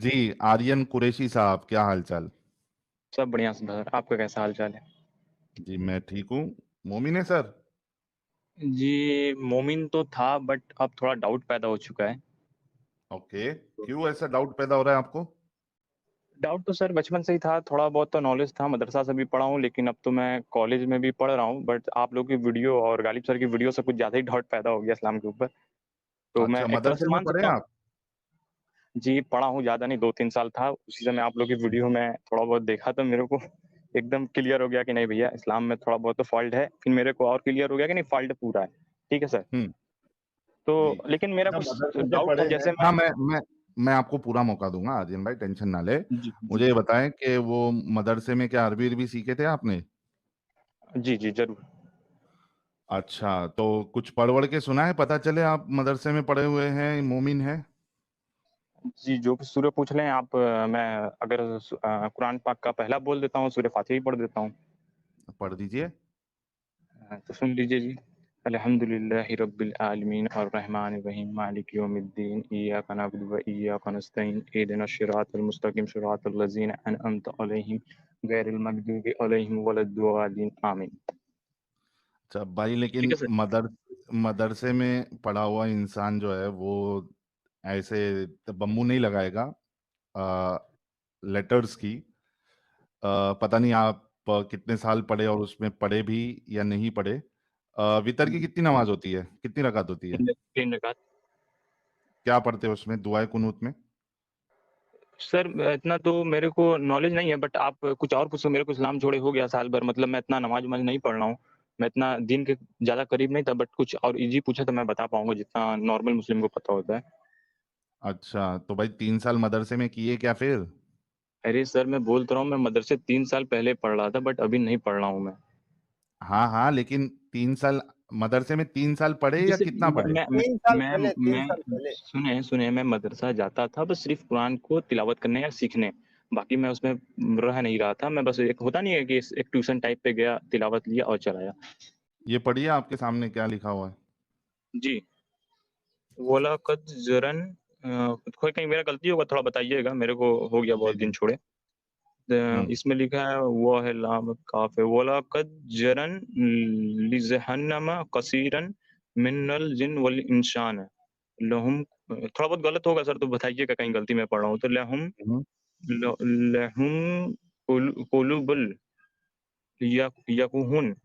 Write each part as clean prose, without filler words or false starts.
जी, आर्यन कुरैशी साहब, क्या हाल चाल? सब बढ़िया सर। आपका कैसा हाल चाल है? जी मैं ठीक हूँ। मोमिन है सर? जी, मोमिन तो था बट अब थोड़ा डाउट पैदा हो चुका है। ओके, क्यों ऐसा डाउट पैदा हो रहा है आपको? डाउट तो सर बचपन से ही था, थोड़ा बहुत तो नॉलेज था, मदरसा से भी पढ़ा हूँ, लेकिन अब तो मैं कॉलेज में भी पढ़ रहा हूँ। बट आप लोग की वीडियो और गालिब सर की वीडियो से कुछ ज़्यादा ही डाउट पैदा हो गया इस्लाम के ऊपर। तो मैं अच्छा, एक तरह से मदरसे में मान पढ़े सकता हैं हूँ। आप? जी, पढ़ा हूँ, ज़्यादा नहीं, 2-3 साल था। उसी समय आप लोग की वीडियो में थोड़ा बहुत देखा तो मेरे को एकदम क्लियर हो गया कि नहीं भैया, इस्लाम में थोड़ा बहुत तो फ़ॉल्ट है। फिर मेरे को और क्लियर हो गया कि नहीं, फ़ॉल्ट पूरा है। ठीक है सर? हम्म। तो जी। लेकिन मेरा अच्छा, कुछ मदरसे से डाउट था, पढ़े हैं। जैसे हाँ, मैं। मैं आपको पूरा मौका दूंगा आर्यन भाई, टेंशन ना ले। जी, जी। मुझे ये बताएं कि वो मदरसे में क्या अरबी अरबी सीखे थे आपने? जी, जी, ज़रूर। अच्छा, तो कुछ पढ़ वढ़ के सुना है, पता चले आप मदरसे में पढ़े हुए हैं, मोमिन है। जी, जो भी सूरह पूछ लें आप, मैं अगर कुरान पाक का पहला बोल देता हूँ, सूरह फ़ातिहा ही पढ़ देता हूँ। पढ़ दीजिए। तो सुन लीजिए जी। अल्हम्दुलिल्लाहि रब्बिल आलमीन अर्रहमानिर रहीम मालिकि यौमिद्दीन इय्याका नअबुदु व इय्याका नस्तईन इहदिनश शिरातल मुस्तकीम शिरातल लज़ीना अनअमता अलैहिम गैरिल मग़दूबि अलैहिम वलद्दॉलीन आमीन। अच्छा भाई, ठीक लेकिन है सर? मदरसे में पढ़ा हुआ इंसान जो है वो ऐसे बम्बू नहीं लगाएगा लेटर्स की। पता नहीं आप कितने साल पढ़े और उसमें पढ़े भी या नहीं पढ़े। वितर की कितनी नमाज होती है, कितनी रकात होती है? 3 रकात। क्या पढ़ते हो उसमें, दुआए कुनूत में? सर इतना तो मेरे को नॉलेज नहीं है, बट आप कुछ और पूछो। मेरे को इस्लाम छोड़े हो गया साल भर, मतलब मैं इतना नमाज-वमाज नहीं पढ़ रहा हूँ। मैं इतना दीन के ज़्यादा करीब नहीं था, बट कुछ और ईज़ी पूछा तो मैं बता पाऊँगा जितना नॉर्मल मुस्लिम को पता होता है। अच्छा, तो भाई 3 साल मदरसे में किए क्या फिर? अरे सर, मैं बोल तो रहा हूँ, मैं मदरसे 3 साल पहले पढ़ रहा था, बट अभी नहीं पढ़ रहा हूँ मैं। हाँ हाँ, लेकिन 3 साल मदरसे में 3 साल पढ़े या जैसे कितना पढ़े? मैं 3 साल मैं पहले, 3 साल मैं पहले। सुने मैं मदरसा जाता था बस सिर्फ़ कुरान को तिलावत करने या सीखने। बाकी मैं उसमें रह नहीं रहा था। मैं बस एक होता नहीं है कि एक ट्यूशन टाइप पे गया, तिलावत लिया और चला आया। ये पढ़िए, आपके सामने क्या लिखा हुआ है। जी। वलाक़द ज़रन कोई कहीं मेरा गलती होगा थोड़ा बताइएगा, मेरे को हो गया जी बहुत जी। दिन छोड़े। हम्म। इसमें लिखा है वो है लाम काफ़ है वलाक़द ज़रन लिजहन्नम कसीरन मिनल जिन वल इंसान लहुम। थोड़ा बहुत गलत होगा सर, तो बताइएगा कहीं गलती मैं पढ़ रहा हूँ तो। लहुम हम्म। ल लहुम कुलुबुल यक़हुन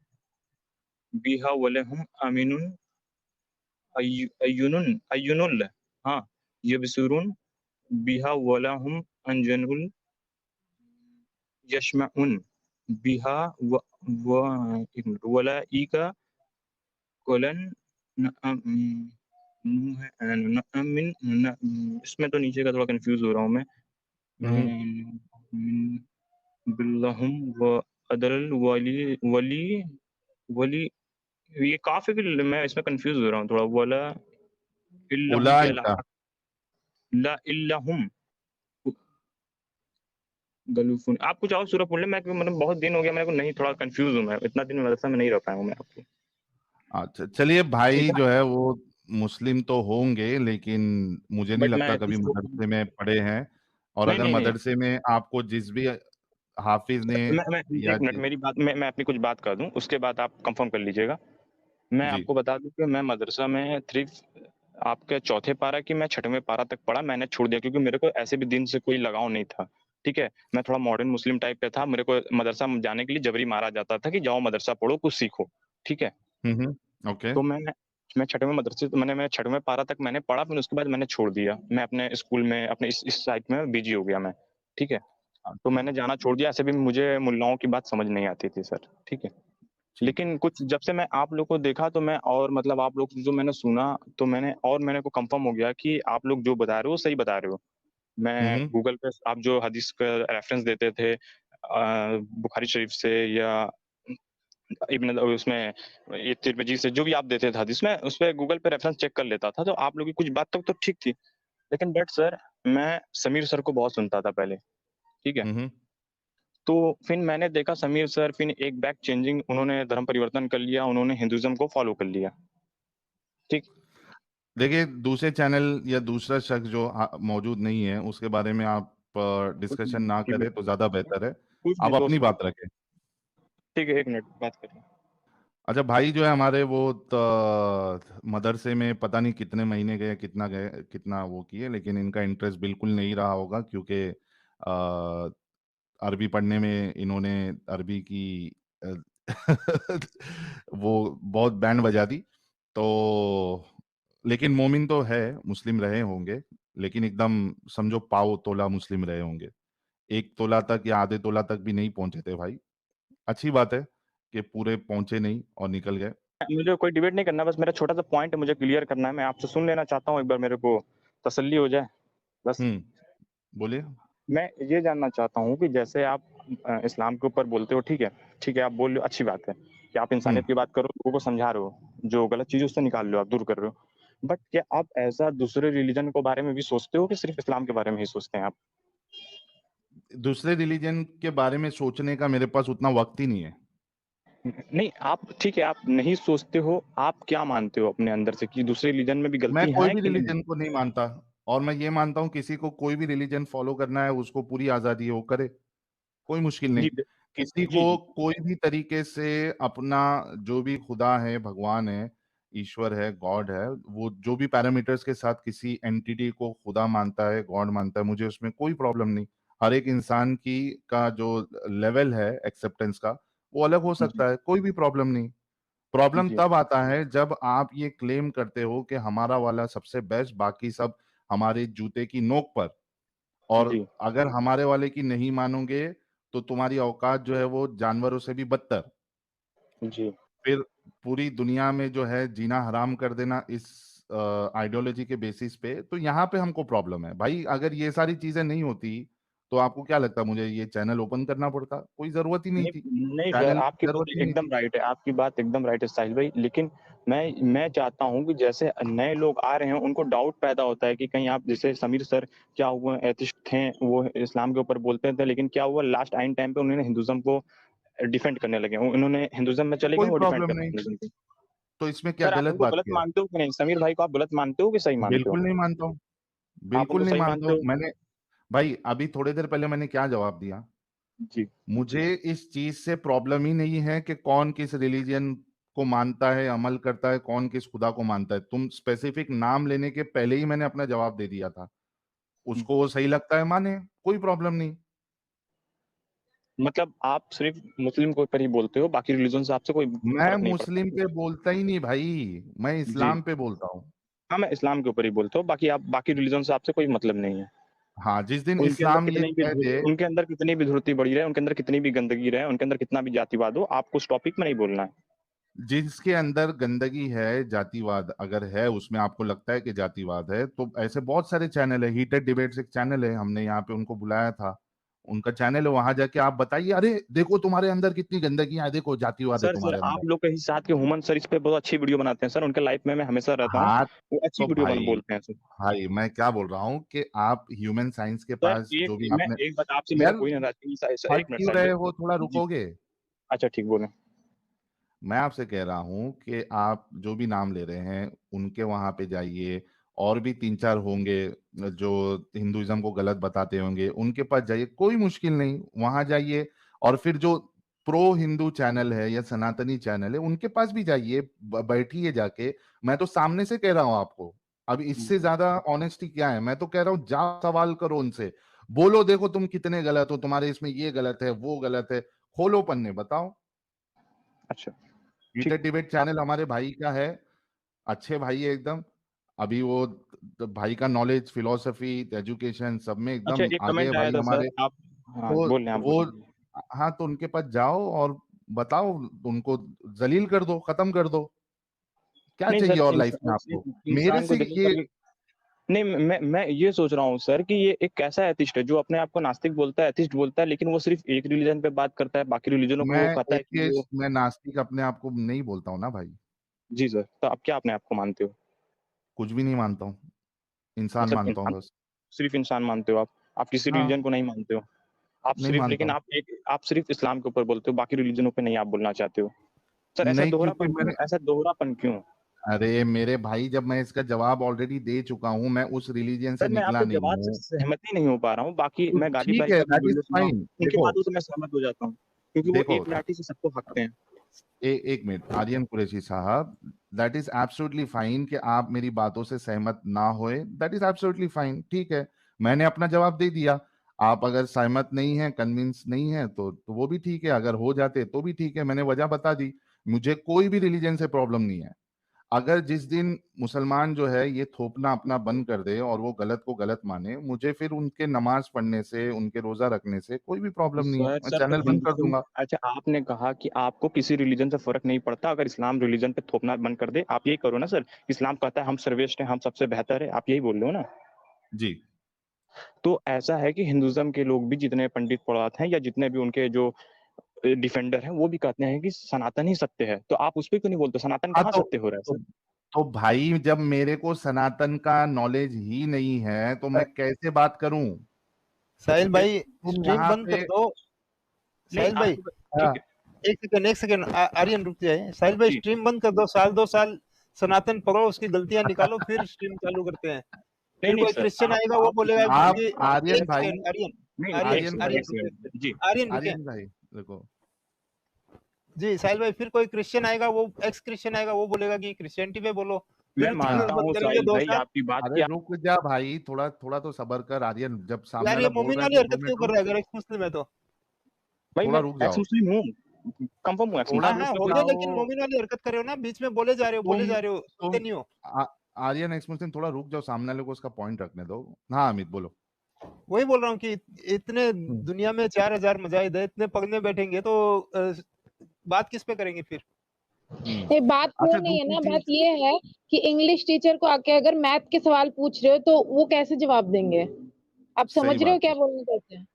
बिहा वलहुम आमिनुन अय्युनुल हाँ, यबसुरून बिहा वलहुम अंजनुल यशमऊन बिहा व एक मिनट वलाइका कोलन नअमिन इसमें तो नीचे का थोड़ा कंफ्यूज हो रहा हूँ मैं। हम्म। बिल्लहुम व अदल वली वली ये काफी भी मैं इसमें कंफ्यूज हो रहा हूँ थोड़ा। वला इल्लहुम या ला उलाइका। ला इल्लहुम गलूफुन। आप कुछ और सूरह पढ़ लें, मैं मतलब बहुत दिन हो गया मेरे को, नहीं थोड़ा कंफ्यूज हूँ मैं, इतना दिन मदरसा में नहीं रह पाया हूँ मैं आपको। अच्छा चलिए, ठीक भाई है, जो है वो मुस्लिम तो होंगे, लेकिन मुझे नहीं बट मैं लगता कभी इसको मदरसे में पढ़े हैं। और नहीं, अगर नहीं, नहीं। मदरसे में आपको जिस भी हाफिज ने मैं या 1 मिनट मेरी बात, मैं अपनी कुछ बात कर दूँ, उसके बाद आप कंफर्म कर लीजिएगा। मैं जी। आपको बता दूँ कि मैं मदरसा में सिर्फ़ आपके चौथे पारा की मैं छठवें पारा तक पढ़ा, मैंने छोड़ दिया क्योंकि मेरे को ऐसे भी दिन से कोई लगाव नहीं था, ठीक है? मैं थोड़ा मॉडर्न मुस्लिम टाइप का था, मेरे को मदरसा में जाने के लिए जबरी मारा जाता था कि जाओ मदरसा पढ़ो, कुछ सीखो, ठीक है? ओके। तो मैं छठवें मदरसे मैं छठवें पारा तक मैंने पढ़ा, फिर उसके बाद मैंने छोड़ दिया। मैं अपने स्कूल में अपने इस साइड में बिज़ी हो गया मैं, ठीक है? तो अच्छा। मैंने जाना छोड़ दिया, ऐसे भी मुझे मुल्लाओं की बात समझ नहीं आती थी सर, ठीक है? ठीक है। लेकिन कुछ जब से मैं आप लोग को देखा तो मैं और मतलब आप लोग जो मैंने सुना तो मेरे को कंफर्म हो गया कि आप लोग जो बता रहे हो सही बता रहे हो। मैं हम्म। गूगल पे आप जो हदीस का रेफरेंस देते थे बुखारी शरीफ से या इब्न उसमें ये तिरमिज़ी से जो भी आप देते थे हदीस में, उस पे गूगल पे रेफरेंस चेक कर लेता था, तो आप लोगों की कुछ बात तक तो ठीक थी। लेकिन बट सर मैं समीर सर को बहुत सुनता था पहले, ठीक है? हम्म। तो फिर मैंने देखा समीर सर फिर एक बैक चेंजिंग उन्होंने धर्म परिवर्तन कर लिया, उन्होंने हिंदुइज़्म को फ़ॉलो कर लिया, ठीक? देखिए, दूसरे चैनल या दूसरा शख्स जो मौजूद नहीं है, उसके बारे में आप कुछ डिस्कशन नहीं, ना ठीक है, करें तो ज़्यादा बेहतर है। कुछ नहीं आप अपनी दोस्त लोग, बात रखें। ठीक है 1 मिनट बात कर रहे हैं। अच्छा, भाई जो है हमारे वो मदरसे में पता नहीं कितने महीने गए, कितना वो किए, लेकिन इनका इंटरेस्ट बिल्कुल नहीं रहा होगा, क्योंकि अरबी पढ़ने में इन्होंने अरबी की अ, वो बहुत बैंड बजा दी। तो लेकिन मोमिन तो है, मुस्लिम रहे होंगे, लेकिन एकदम समझो पाव तोला मुस्लिम रहे होंगे। 1 तोला तक या आधे तोला तक भी नहीं पहुंचे थे भाई। अच्छी बात है कि पूरे पहुंचे नहीं और निकल गए। मुझे कोई डिबेट नहीं करना, बस मेरा छोटा-सा पॉइंट मुझे क्लियर करना है, मैं आपसे सुन लेना चाहता हूँ, एक बार मेरे को तसल्ली हो जाए, बस। बोलिए। मैं ये जानना चाहता हूँ कि जैसे आप इस्लाम के ऊपर बोलते हो, ठीक है, आप बोल रहे हो, अच्छी बात है कि आप हम्म इंसानियत की बात करो, लोगों को समझा रहे हो, जो गलत चीज़ है उससे निकाल रहे हो, आप दूर कर रहे हो। बट क्या आप ऐसा दूसरे रिलीजन के बारे में भी सोचते हो कि सिर्फ़ इस्लाम के बारे में ही सोचते हैं आप? दूसरे रिलीजन के बारे में सोचने का मेरे पास उतना वक्त ही नहीं है। नहीं, आप ठीक है, आप नहीं सोचते हो, आप क्या मानते हो अपने अंदर से कि दूसरे रिलीजन में भी मैं गलती कोई है भी कि नहीं? रिलीजन को नहीं मानता, और मैं ये मानता हूँ किसी को कोई भी रिलीजन फॉलो करना है उसको पूरी आजादी है, वो करे, कोई मुश्किल नहीं। जी, ब किसी जी, को जी। कोई भी तरीके से अपना जो भी खुदा है, भगवान है, ईश्वर है, गॉड है, वो जो भी पैरामीटर्स के साथ किसी एंटिटी को खुदा मानता है, गॉड मानता है, मुझे उसमें कोई प्रॉब्लम नहीं। हर एक इंसान की का जो लेवल है एक्सेप्टेंस का, वो अलग हो जी, सकता है, कोई भी प्रॉब्लम नहीं। प्रॉब्लम जी, तब आता है जब आप ये क्लेम करते हो कि हमारा वाला सबसे बेस्ट, बाकी सब हमारे जूते की नोक पर। और जी, अगर हमारे वाले की नहीं मानोगे तो तुम्हारी औकात जो है वो जानवरों से भी बदतर। जी। फिर पूरी दुनिया में जो है जीना हराम कर देना इस आइडियोलॉजी के बेसिस पे, तो यहाँ पे हमको प्रॉब्लम है भाई। अगर ये सारी चीजें नहीं होती तो आपको क्या लगता मुझे ये चैनल ओपन करना पड़ता? कोई जरूरत ही नहीं नहीं, थी, नहीं सर, चैनल आपकी की बात जरूरत ही नहीं एकदम थी। राइट है, आपकी बात एकदम राइट है साहिल भाई, लेकिन मैं चाहता हूँ कि जैसे नए लोग आ रहे हैं, उनको डाउट पैदा होता है कि कहीं आप जैसे समीर सर क्या हुआ एथिस्ट थे, वो इस्लाम के ऊपर बोलते थे, लेकिन क्या हुआ लास्ट आइन टाइम पे उन्होंने हिंदुइज़्म को डिफेंड करने लगे। उन्होंने हिंदुइज़्म में चले गए, कोई वो डिफेंड प्रॉब्लम कर रहे हैं नहीं, हिंदुइज़्म को। तो इसमें क्या सर, आप गलत उनको बात गलत किया है? मानते हो कि नहीं? समीर भाई को आप गलत मानते हो कि सही मानते हो? बिल्कुल नहीं मानता हूँ, आप बिल्कुल उनको नहीं सही मानता मानते हूँ। हो? मैंने भाई अभी थोड़ी देर पहले मैंने क्या जवाब दिया? जी, मुझे इस चीज से प्रॉब्लम ही नहीं है कि कौन किस रिलीजन को मानता है, अमल करता है, कौन किस खुदा को मानता है। तुम स्पेसिफिक नाम लेने के पहले ही मैंने अपना जवाब दे दिया था। हुँ। उसको वो सही लगता है माने, कोई प्रॉब्लम नहीं। मतलब आप सिर्फ़ मुस्लिम के ऊपर ही बोलते हो, बाकी रिलिजन से आपसे कोई मैं फ़र्क नहीं पड़ता? मुस्लिम पे बोलता ही नहीं भाई, मैं जी। इस्लाम पे बोलता हूँ। हाँ, मैं इस्लाम के ऊपर ही बोलता हूँ, बाकी आप बाकी रिलिजन से आपसे कोई मतलब नहीं है। हाँ, जिस दिन इस्लाम ये कह दे। उनके अंदर कितनी भी धुरती बढ़ी रहे, उनके अंदर कितनी भी गंदगी रहे, उनके अंदर कितना भी जातिवाद हो, आपको उस टॉपिक में नहीं बोलना है। जिसके अंदर गंदगी है, जातिवाद अगर है, उसमें आपको लगता है कि जातिवाद है, तो ऐसे बहुत सारे चैनल है। हीटेड डिबेट्स एक चैनल है, हमने यहाँ पे उनको बुलाया था, उनका चैनल है, वहां जाके आप बताइए, अरे देखो तुम्हारे अंदर कितनी गंदगी है, देखो जातिवाद है सर तुम्हारे आप अंदर। लोग कहीं साथ के हुमन सर इस पे बहुत अच्छी वीडियो बनाते हैं सर, उनके लाइव में मैं हमेशा रहता हूँ, हाँ, वो अच्छी तो वीडियो बन भाई, बोलते हैं सर। भाई मैं क्या बोल रहा हूँ कि आप ह्यूमन साइंस के सर पास एक जो भी मैं आपने। एक बात आपसे मेरा यार, कोई नाराज़गी नहीं सा स हट 1 मिनट क्यों साहिल रहे भाई। हो, थोड़ा जी, रुकोगे? अच्छा ठीक बोलें। मैं आपसे कह रहा हूं कि आप जो भी नाम ले रहे हैं उनके वहां पे जाइए, और भी 3-4 होंगे जो हिंदुइज्म को गलत बताते होंगे, उनके पास जाइए, कोई मुश्किल नहीं, वहां जाइए। और फिर जो प्रो हिंदू चैनल है या सनातनी चैनल है उनके पास भी जाइए, बैठिए जाके। मैं तो सामने से कह रहा हूं आपको। अब हुँ, इससे ज्यादा ऑनेस्टी क्या है? मैं तो कह रहा हूं जा सवाल करो उनसे, बोलो देखो तुम कितने गलत हो, तुम्हारे इसमें ये गलत है, वो गलत है, खोलो पन्ने, बताओ। अच्छा, ठीक हीटेड डिबेट आप चैनल हमारे भाई का है, अच्छे भाई है एकदम। अभी वो भाई का नॉलेज, फिलोसफी, एजुकेशन सब में अच्छा एकदम एक आगे है कमेंट आया भाई था सर हमारे। आप हाँ, तो बोल रहे हैं आप वो, बोलिए। हाँ, तो उनके पास जाओ और बताओ, उनको जलील कर दो, खत्म कर दो। क्या नहीं चाहिए सर और लाइफ में आपको? मेरे इंसान को से जलील ये। करने नहीं मैं ये सोच रहा हूँ सर कि ये एक कैसा एथिस्ट है जो अपने आप को नास्तिक बोलता है, एथिस्ट बोलता है, लेकिन वो सिर्फ़ एक रिलीजन पे बात करता है, बाकी रिलीजनों को मैं वो कहता है कि वो एथियस्ट, मैं नास्तिक अपने आप को नहीं बोलता हूँ ना भाई। जी सर, तो आप क्या अपने आप को मानते हो? कुछ भी नहीं मानता हूँ, इंसान मतलब मानता हूँ इंसान बस। सिर्फ़ इंसान मानते हो आप? आप किसी हाँ, रिलीजन को नहीं मानते हो? आप नहीं सिर्फ़ मानता लेकिन हूँ। आप सिर्फ़ इस्लाम के ऊपर बोलते हो, बाकी रिलीजनों पे नहीं आप बोलना चाहते हो। सर ऐसा नहीं, क्योंकि दोहरापन क्यों? मैंने ऐसा दोहरापन क्यों? अरे मेरे भाई, जब मैं इसका जवाब ऑलरेडी दे चुका हूँ, मैं उस रिलीजन से सर मैं निकला आपके नहीं जवाब से हूँ। सहमत ही नहीं हो पा रहा हूँ, बाकी तो मैं गाजी ठीक भाई है, का भी दैट इज वीडियो सुना हूँ, फाइन। उनकी देखो बातों से मैं सहमत हो जाता हूँ, क्योंकि वो देखो एक लाठी से सबको हाँकते हैं। एक मिनट आर्यन कुरैशी साहब, दैट इज एब्सोल्युटली फाइन कि आप मेरी बातों से सहमत ना होए, दैट इज एब्सोल्युटली फाइन, ठीक है। मैंने अपना जवाब दे दिया। आप अगर सहमत नहीं हैं, कन्विंस नहीं है, तो वो भी ठीक है, अगर हो जाते तो भी ठीक है, मैंने वजह बता दी। मुझे कोई भी रिलीजन से प्रॉब्लम नहीं है। अगर जिस दिन मुसलमान जो है ये थोपना अपना बंद कर दे और वो गलत को गलत माने, मुझे फिर उनके नमाज पढ़ने से, उनके रोजा रखने से कोई भी तो प्रॉब्लम नहीं है, सर मैं सर तो चैनल बंद कर हिंदुज़्म दूंगा। अच्छा आपने कहा कि आपको किसी रिलीजन से फ़र्क नहीं पड़ता, अगर इस्लाम रिलीजन पे थोपना बंद कर दे, आप यही करो ना सर? इस्लाम कहता है हम सर्वश्रेष्ठ हैं, हम सबसे बेहतर है, आप यही बोल रहे हो ना? जी। तो ऐसा है कि हिंदुइज़्म के लोग भी जितने पंडित पुरोहित हैं या जितने भी उनके जो डिफेंडर हैं, वो भी कहते हैं कि सनातन ही सत्य है। तो आप उस पे क्यों नहीं बोलते? सनातन हाँ कहाँ सत्य हो रहा है तो, सर? तो भाई, जब मेरे को सनातन का नॉलेज ही नहीं है तो मैं कैसे बात करूं? साहिल फिर भाई तुम स्ट्रीम यहाँ बंद पे। कर दो। नहीं, साहिल भाई आपको हाँ, ठीक है। एक सेकंड आर्यन रुक जाए। साहिल भाई जी। स्ट्रीम बंद कर दो, साल 2 साल सनातन पढ़ो, उसकी गलतियां निकालो, फिर स्ट्रीम चालू करते हैं। नहीं, फिर नहीं कोई सर, क्रिश्चियन आप आएगा वो आप बोलेगा इस्लाम आप कि आर्यन एक भाई, सेकंड आर्यन नहीं, नहीं, आर्यन एक सेकंड, आर्यन एक रुके, सेकंड। जी। आर्यन रुके। आर्यन भाई देखो। जी साहिल भाई, फिर कोई क्रिश्चियन आएगा, वो एक्स क्रिश्चियन आएगा, वो बोलेगा कि क्रिश्चियनिटी पे बोलो, मैं फिर हाँ, चैनल मानता बंद हूँ करेंगे साहिल दो भाई साल आपकी बात अरे कि रुक जा भाई, थोड़ा थोड़ा तो सबर कर आर्यन, जब सामने यार ये वाला बोल मोमिन रहा है वाली तो दो हरकत क्यों मिनट कर रुक। रहा है अगर एक्स मुस्लिम है तो? भाई थोड़ा मैं रुक एक्स जाओ। मुस्लिम हूँ, कंफर्म हूँ एक्स थोड़ा हाँ मुस्लिम, रुक हाँ उसमें हो कोई जाए, जाओ। लेकिन मोमिन वाली हरकत कर रहे हो ना, बीच में बोले जा रहे हो, तुम सुनते तुम नहीं हो। आर्यन एक्स मुस्लिम, थोड़ा रुक जाओ, सामने वाले को उसका पॉइंट रखने दो। हाँ अमित बोलो। वही बोल रहा हूँ कि इतने हम्म। दुनिया में 4,000 मजाहिद है, इतने पढ़ने बैठेंगे तो बात किस पे करेंगे फिर? ये बात वो अच्छा, नहीं है दूसरी ना, बात चीज। ये है कि इंग्लिश टीचर को आके अगर मैथ के सवाल पूछ रहे हो तो वो कैसे जवाब देंगे? आप सही समझ रहे हो बात क्या है, बोलना चाहते हैं?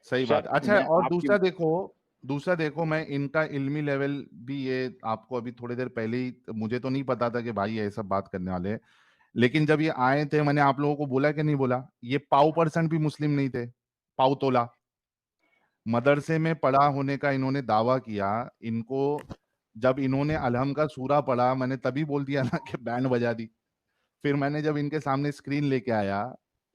सही बात सर है। अच्छा, मैं और आपकी दूसरा देखो, मैं इनका इल्मी लेवल भी, ये आपको अभी थोड़ी देर पहले ही, मुझे तो नहीं पता था कि भाई ये सब बात करने वाले हैं, लेकिन जब ये आए थे, मैंने आप लोगों को बोला कि नहीं बोला, ये पाव परसेंट भी मुस्लिम नहीं थे। पाव तोला मदरसे में पढ़ा होने का इन्होंने दावा किया। इनको जब इन्होंने अलहम का सूरा पढ़ा, मैंने तभी बोल दिया ना कि बैंड बजा दी। फिर मैंने जब इनके सामने स्क्रीन लेके आया,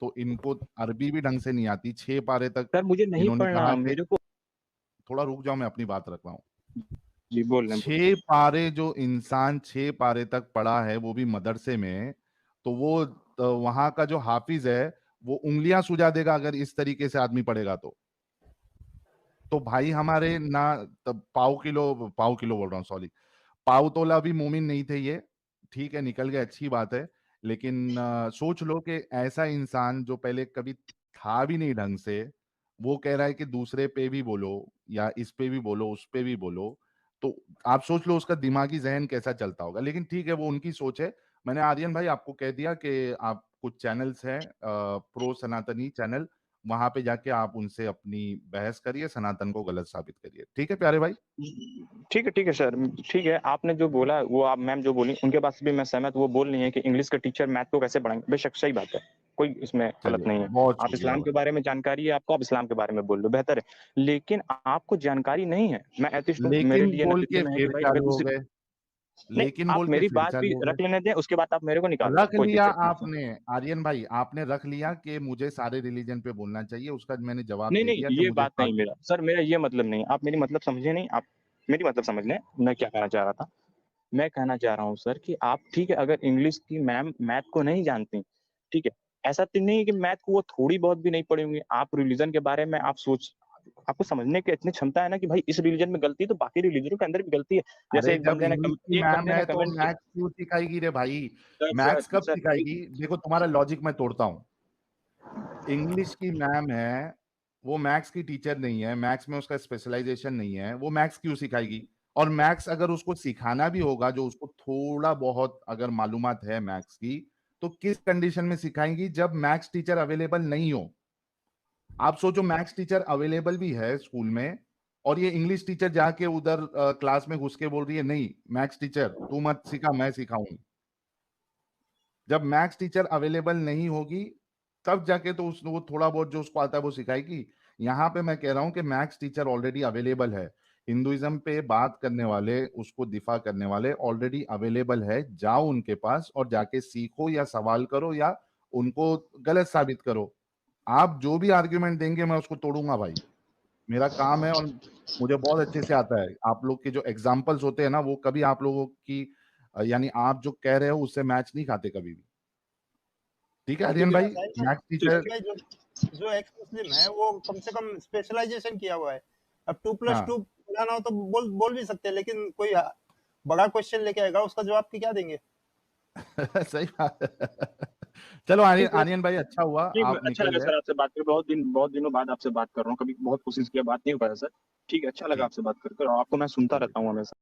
तो इनको अरबी भी ढंग से नहीं आती, 6 पारे तक। सर मुझे नहीं इन्होंने कहा पढ़ना, कि मेरे को थोड़ा रुक जाओ, मैं अपनी बात रख रहा हूँ। जी, बोल रहे हैं, बोल 6 पारे जो इंसान 6 पारे तक पढ़ा है, वो भी मदरसे में, तो वो वहां का जो हाफिज है, वो उंगलियां सुजा देगा अगर इस तरीके से आदमी पढ़ेगा तो भाई हमारे ना, तब पाव किलो बोल रहा हूँ, सॉरी, पाव तोला भी मोमिन नहीं थे ये। ठीक है, निकल गए, अच्छी बात है। लेकिन सोच लो कि ऐसा इंसान जो पहले कभी था भी नहीं ढंग से, वो कह रहा है कि दूसरे पे भी बोलो, या इस पे भी बोलो, उस पे भी बोलो। तो आप सोच लो उसका दिमागी जहन कैसा चलता होगा। लेकिन ठीक है, वो उनकी सोच है। मैंने आर्यन भाई आपको कह दिया कि आप कुछ चैनल्स हैं, प्रो सनातनी चैनल, वहां पे जाके आप उनसे अपनी बहस करिए, सनातन को गलत साबित करिए। ठीक है प्यारे भाई। ठीक है सर, ठीक है, आपने जो बोला वो आप मैम जो बोली उनके बात से भी मैं सहमत, वो बोल रही हैं कि इंग्लिश के टीचर मैथ को कैसे पढ़ाएँगे, बेशक सही बात है, कोई इसमें गलत चलिए, नहीं है। बहुत आप शुक्रिया इस्लाम के भाई। बारे में जानकारी है आपको, आप इस्लाम के बारे में बोल लो, बेहतर है। लेकिन आपको जानकारी नहीं है, मैं एथिस्ट हूँ, मेरे लेकिन लिए बोल नतीजे के में है कि फिर भाई अगर चालू हो दूसरी गए। नहीं, लेकिन आप बोल के मेरी फिर बात भी चालू हो गए। रख लेने दें, उसके बाद आप मेरे को निकाल दें, रख कोई लिया दिक्कत नहीं है सर। आपने। आर्यन भाई, आपने रख लिया कि मुझे सारे रिलीजन पे बोलना चाहिए, उसका मैंने जवाब नहीं, दे नहीं, दिया कि ये मुझे बात नहीं मेरा। सर मेरा ये मतलब नहीं है, आप मेरी मतलब समझे नहीं, आप मेरी मतलब समझ लें, मैं क्या कहना चाह रहा था। मैं कहना चाह रहा हूँ सर कि आप ठीक है, अगर इंग्लिश की मैम मैथ को नहीं जानती, ठीक है, ऐसा तो नहीं है कि मैथ को वो थोड़ी बहुत भी नहीं पढ़ी होंगी। आप रिलीजन के बारे में आप सोच आपको समझने की इतनी क्षमता है ना कि भाई इस रिलीजन में गलती है तो बाकी रिलीजनों के अंदर भी गलती है। जैसे अरे जब इंग्लिश की एक मैम बंदे ने है तो कमेंट किया मैथ्स क्यों सिखाएगी रे भाई? सर सर मैथ्स कब सर सिखाएगी? देखो, तुम्हारा लॉजिक मैं तोड़ता हूँ। इंग्लिश की मैम है, वो मैथ्स की टीचर नहीं है, मैथ्स में उसका स्पेशलाइजेशन नहीं है, वो मैथ्स क्यों सिखाएगी? और मैथ्स अगर उसको सिखाना भी होगा, जो उसको थोड़ा बहुत अगर मालूमात है मैथ्स की, तो किस कंडीशन में सिखाएंगी जब मैथ्स टीचर अवेलेबल नहीं हो? आप सोचो, मैथ्स टीचर अवेलेबल भी है स्कूल में, और ये इंग्लिश टीचर जाके उधर क्लास में घुस के बोल रही है, नहीं मैथ्स टीचर तू मत सिखा, मैं सिखाऊंगी। जब मैथ्स टीचर अवेलेबल नहीं होगी, तब जाके तो वो थोड़ा बहुत जो उसको आता है वो सिखाएगी। यहाँ पे मैं कह रहा हूँ कि मैथ्स टीचर ऑलरेडी अवेलेबल है। हिंदुइज्म पे बात करने वाले, उसको दिफा करने वाले ऑलरेडी अवेलेबल है। जाओ उनके पास और जाके सीखो या सवाल करो या उनको गलत साबित करो। आप जो भी आर्ग्यूमेंट देंगे मैं उसको तोड़ूंगा भाई, मेरा काम है और मुझे बहुत अच्छे से आता है। आप लोग के जो एग्जाम्पल्स होते हैं ना, वो कभी आप लोगों की यानी आप जो कह रहे हो उससे मैच नहीं खाते कभी भी। ठीक है आर्यन भाई, मैथ्स टीचर। भाई जो एक्स मुस्लिम है वो कम से कम स्पेशलाइजेशन किया हुआ है। अब 2+2 बनाना हो तो बोल भी सकते हैं, लेकिन कोई बड़ा क्वेश्चन लेके आएगा, उसका जवाब क्या देंगे? सही बात है। चलो आर्यन भाई, अच्छा हुआ आप अच्छा निकल लगा गए। सर आपसे बात करके, बहुत दिनों बाद आपसे बात कर रहा हूँ। कभी बहुत कोशिश किया, बात नहीं हो पाया सर। ठीक है, अच्छा लगा आपसे बात करके, और आपको मैं सुनता रहता हूँ हमेशा।